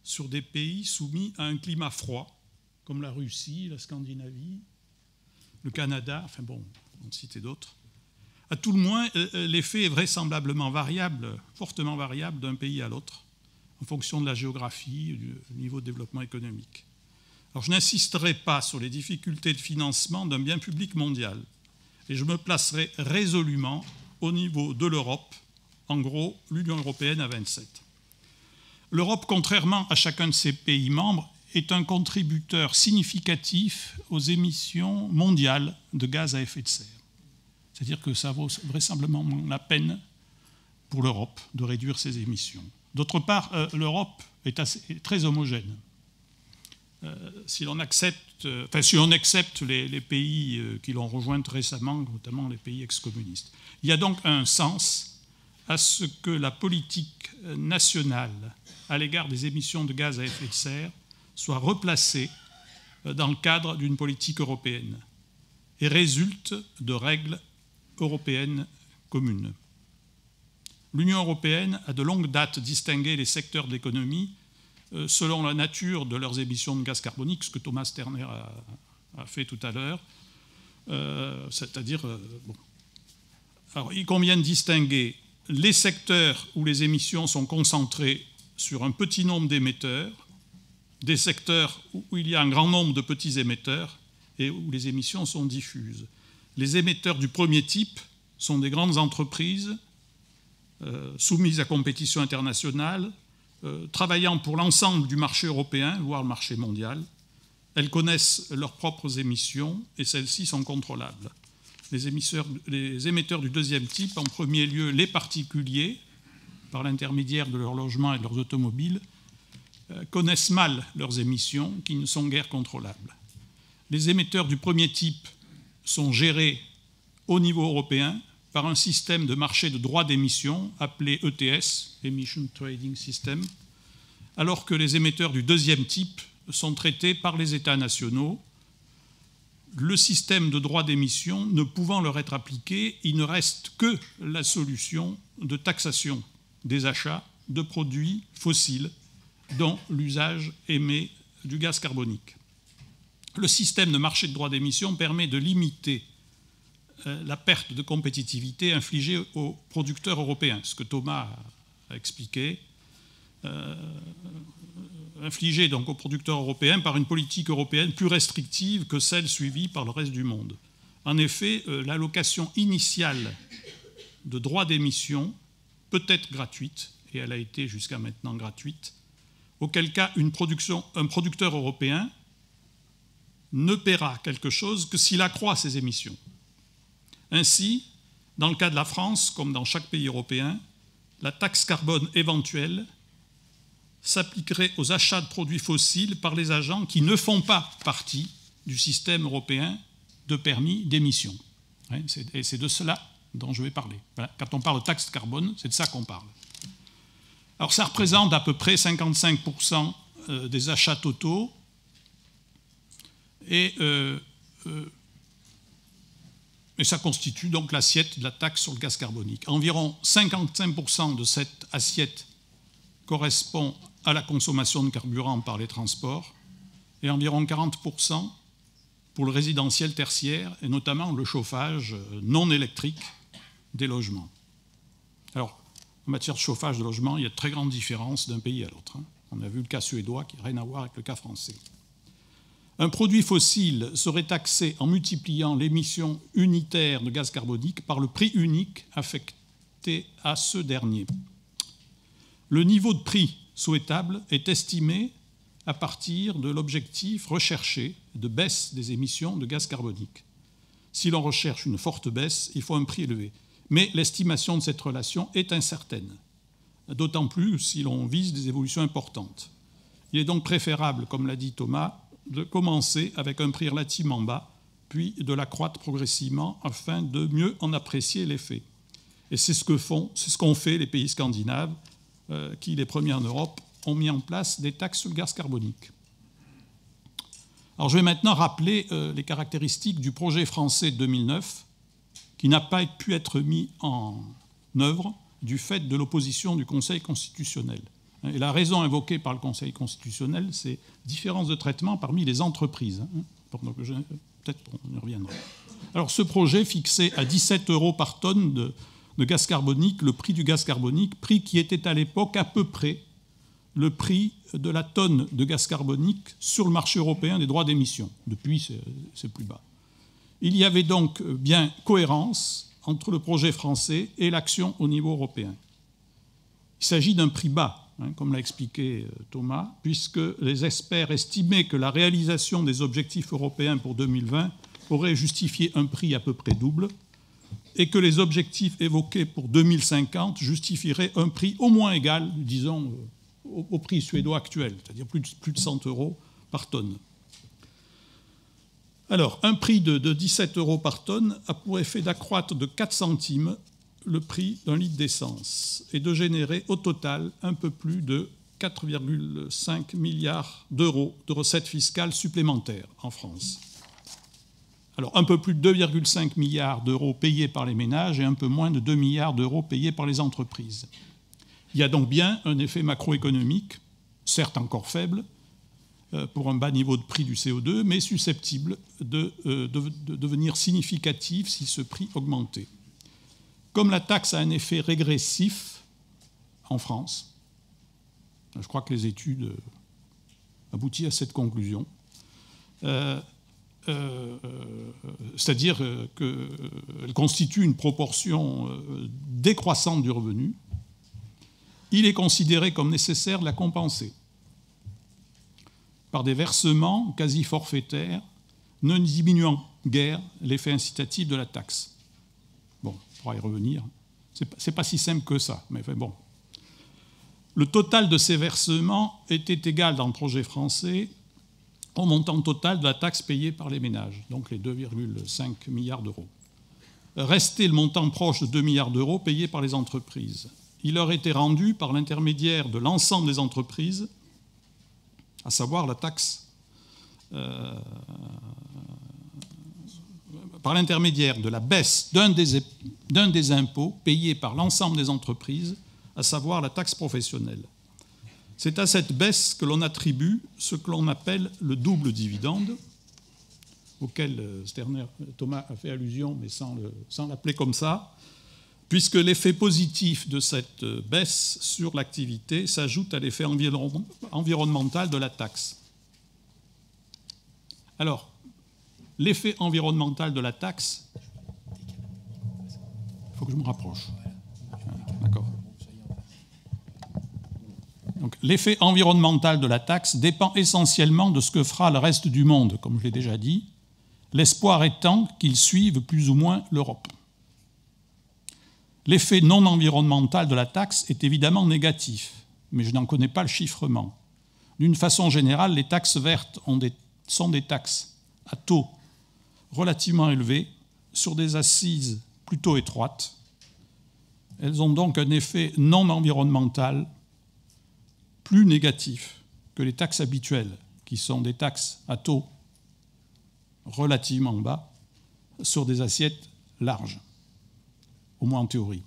sur des pays soumis à un climat froid, comme la Russie, la Scandinavie, le Canada, enfin bon, on en citer d'autres. À tout le moins, l'effet est vraisemblablement variable, fortement variable d'un pays à l'autre, en fonction de la géographie, du niveau de développement économique. Alors, je n'insisterai pas sur les difficultés de financement d'un bien public mondial, et je me placerai résolument au niveau de l'Europe, en gros, l'Union européenne à 27. L'Europe, contrairement à chacun de ses pays membres, est un contributeur significatif aux émissions mondiales de gaz à effet de serre. C'est-à-dire que ça vaut vraisemblablement la peine pour l'Europe de réduire ses émissions. D'autre part, l'Europe est très homogène. Si l'on accepte les pays qui l'ont rejointe récemment, notamment les pays ex-communistes. Il y a donc un sens à ce que la politique nationale à l'égard des émissions de gaz à effet de serre soit replacée dans le cadre d'une politique européenne et résulte de règles européennes communes. L'Union européenne a de longue date distingué les secteurs de l'économie selon la nature de leurs émissions de gaz carbonique, ce que Thomas Sterner a fait tout à l'heure. C'est-à-dire, bon. Alors, il convient de distinguer les secteurs où les émissions sont concentrées sur un petit nombre d'émetteurs, des secteurs où il y a un grand nombre de petits émetteurs et où les émissions sont diffuses. Les émetteurs du premier type sont des grandes entreprises soumises à compétition internationale, travaillant pour l'ensemble du marché européen, voire le marché mondial. Elles connaissent leurs propres émissions et celles-ci sont contrôlables. Les émetteurs du deuxième type, en premier lieu les particuliers, par l'intermédiaire de leurs logements et de leurs automobiles, connaissent mal leurs émissions qui ne sont guère contrôlables. Les émetteurs du premier type sont gérés au niveau européen par un système de marché de droits d'émission appelé ETS, Emission Trading System, alors que les émetteurs du deuxième type sont traités par les États nationaux. Le système de droits d'émission ne pouvant leur être appliqué, il ne reste que la solution de taxation des achats de produits fossiles dont l'usage émet du gaz carbonique. Le système de marché de droits d'émission permet de limiter la perte de compétitivité infligée aux producteurs européens, ce que Thomas a expliqué, infligée donc aux producteurs européens par une politique européenne plus restrictive que celle suivie par le reste du monde. En effet, l'allocation initiale de droits d'émission peut être gratuite, et elle a été jusqu'à maintenant gratuite, auquel cas un producteur européen ne paiera quelque chose que s'il accroît ses émissions. Ainsi, dans le cas de la France, comme dans chaque pays européen, la taxe carbone éventuelle s'appliquerait aux achats de produits fossiles par les agents qui ne font pas partie du système européen de permis d'émission. Et c'est de cela dont je vais parler. Voilà. Quand on parle de taxe carbone, c'est de ça qu'on parle. Alors ça représente à peu près 55% des achats totaux et ça constitue donc l'assiette de la taxe sur le gaz carbonique. Environ 55% de cette assiette correspond à la consommation de carburant par les transports et environ 40% pour le résidentiel tertiaire et notamment le chauffage non électrique des logements. Alors, en matière de chauffage de logement, il y a de très grandes différences d'un pays à l'autre. On a vu le cas suédois qui n'a rien à voir avec le cas français. Un produit fossile serait taxé en multipliant l'émission unitaire de gaz carbonique par le prix unique affecté à ce dernier. Le niveau de prix souhaitable est estimé à partir de l'objectif recherché de baisse des émissions de gaz carbonique. Si l'on recherche une forte baisse, il faut un prix élevé. Mais l'estimation de cette relation est incertaine, d'autant plus si l'on vise des évolutions importantes. Il est donc préférable, comme l'a dit Thomas, de commencer avec un prix relativement bas, puis de l'accroître progressivement afin de mieux en apprécier l'effet. Et c'est ce qu'ont fait les pays scandinaves, qui, les premiers en Europe, ont mis en place des taxes sur le gaz carbonique. Alors je vais maintenant rappeler les caractéristiques du projet français de 2009, qui n'a pas pu être mis en œuvre du fait de l'opposition du Conseil constitutionnel. Et la raison invoquée par le Conseil constitutionnel, c'est différence de traitement parmi les entreprises. Peut-être qu'on y reviendra. Alors ce projet fixait à 17 € par tonne de gaz carbonique le prix du gaz carbonique, prix qui était à l'époque à peu près le prix de la tonne de gaz carbonique sur le marché européen des droits d'émission. Depuis, c'est plus bas. Il y avait donc bien cohérence entre le projet français et l'action au niveau européen. Il s'agit d'un prix bas, comme l'a expliqué Thomas, puisque les experts estimaient que la réalisation des objectifs européens pour 2020 aurait justifié un prix à peu près double et que les objectifs évoqués pour 2050 justifieraient un prix au moins égal, disons, au prix suédois actuel, c'est-à-dire plus de 100 € par tonne. Alors, un prix de 17 € par tonne a pour effet d'accroître de 4 centimes le prix d'un litre d'essence et de générer au total un peu plus de 4,5 milliards d'euros de recettes fiscales supplémentaires en France. Alors, un peu plus de 2,5 milliards d'euros payés par les ménages et un peu moins de 2 milliards d'euros payés par les entreprises. Il y a donc bien un effet macroéconomique, certes encore faible, pour un bas niveau de prix du CO2, mais susceptible de devenir significatif si ce prix augmentait. Comme la taxe a un effet régressif en France, je crois que les études aboutissent à cette conclusion, c'est-à-dire qu'elle constitue une proportion décroissante du revenu, il est considéré comme nécessaire de la compenser par des versements quasi forfaitaires, ne diminuant guère l'effet incitatif de la taxe. Bon, on pourra y revenir. C'est pas si simple que ça, mais bon. Le total de ces versements était égal dans le projet français au montant total de la taxe payée par les ménages, donc les 2,5 milliards d'euros. Restait le montant proche de 2 milliards d'euros payés par les entreprises. Il leur était rendu par l'intermédiaire de l'ensemble des entreprises, à savoir la taxe, par l'intermédiaire de la baisse d'un des impôts payés par l'ensemble des entreprises, à savoir la taxe professionnelle. C'est à cette baisse que l'on attribue ce que l'on appelle le double dividende, auquel Thomas a fait allusion, mais sans l'appeler comme ça, puisque l'effet positif de cette baisse sur l'activité s'ajoute à l'effet environnemental de la taxe. Alors, l'effet environnemental de la taxe, il faut que je me rapproche. D'accord. Donc, l'effet environnemental de la taxe dépend essentiellement de ce que fera le reste du monde, comme je l'ai déjà dit, l'espoir étant qu'il suive plus ou moins l'Europe. L'effet non environnemental de la taxe est évidemment négatif, mais je n'en connais pas le chiffrement. D'une façon générale, les taxes vertes sont des taxes à taux relativement élevés sur des assises plutôt étroites. Elles ont donc un effet non environnemental plus négatif que les taxes habituelles, qui sont des taxes à taux relativement bas sur des assiettes larges, au moins en théorie.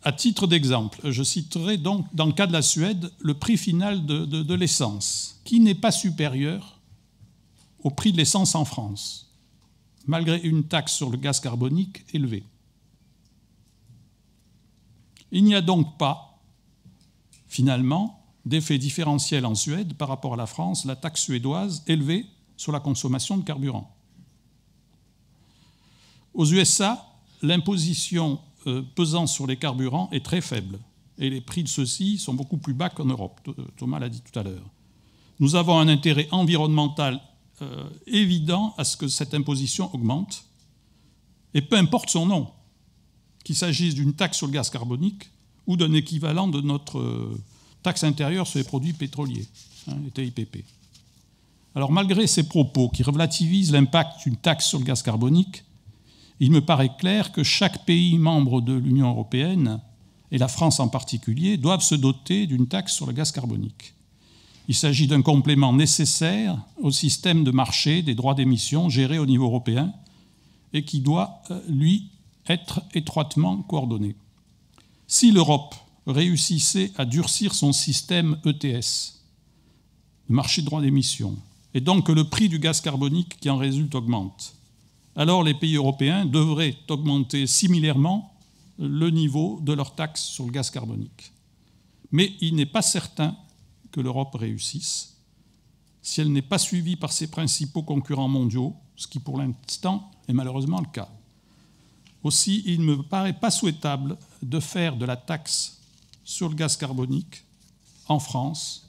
À titre d'exemple, je citerai donc, dans le cas de la Suède, le prix final de l'essence, qui n'est pas supérieur au prix de l'essence en France, malgré une taxe sur le gaz carbonique élevée. Il n'y a donc pas, finalement, d'effet différentiel en Suède par rapport à la France, la taxe suédoise élevée sur la consommation de carburant. Aux USA, l'imposition pesant sur les carburants est très faible et les prix de ceux-ci sont beaucoup plus bas qu'en Europe. Thomas l'a dit tout à l'heure. Nous avons un intérêt environnemental évident à ce que cette imposition augmente, et peu importe son nom, qu'il s'agisse d'une taxe sur le gaz carbonique ou d'un équivalent de notre taxe intérieure sur les produits pétroliers, les TIPP. Alors malgré ces propos qui relativisent l'impact d'une taxe sur le gaz carbonique, il me paraît clair que chaque pays membre de l'Union européenne, et la France en particulier, doivent se doter d'une taxe sur le gaz carbonique. Il s'agit d'un complément nécessaire au système de marché des droits d'émission géré au niveau européen et qui doit, lui, être étroitement coordonné. Si l'Europe réussissait à durcir son système ETS, le marché de droits d'émission, et donc que le prix du gaz carbonique qui en résulte augmente, alors les pays européens devraient augmenter similairement le niveau de leur taxe sur le gaz carbonique. Mais il n'est pas certain que l'Europe réussisse si elle n'est pas suivie par ses principaux concurrents mondiaux, ce qui pour l'instant est malheureusement le cas. Aussi, il ne me paraît pas souhaitable de faire de la taxe sur le gaz carbonique en France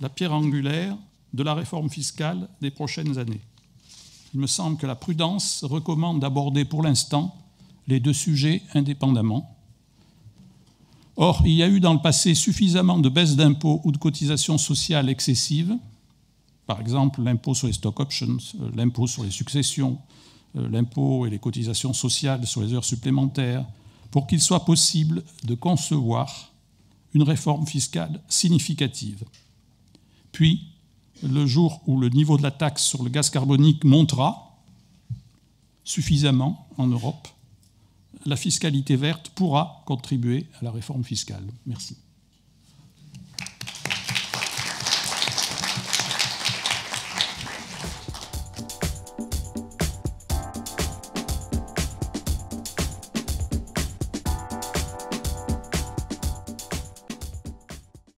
la pierre angulaire de la réforme fiscale des prochaines années. Il me semble que la prudence recommande d'aborder pour l'instant les deux sujets indépendamment. Or, il y a eu dans le passé suffisamment de baisses d'impôts ou de cotisations sociales excessives, par exemple l'impôt sur les stock options, l'impôt sur les successions, l'impôt et les cotisations sociales sur les heures supplémentaires, pour qu'il soit possible de concevoir une réforme fiscale significative. Puis, le jour où le niveau de la taxe sur le gaz carbonique montera suffisamment en Europe, la fiscalité verte pourra contribuer à la réforme fiscale. Merci.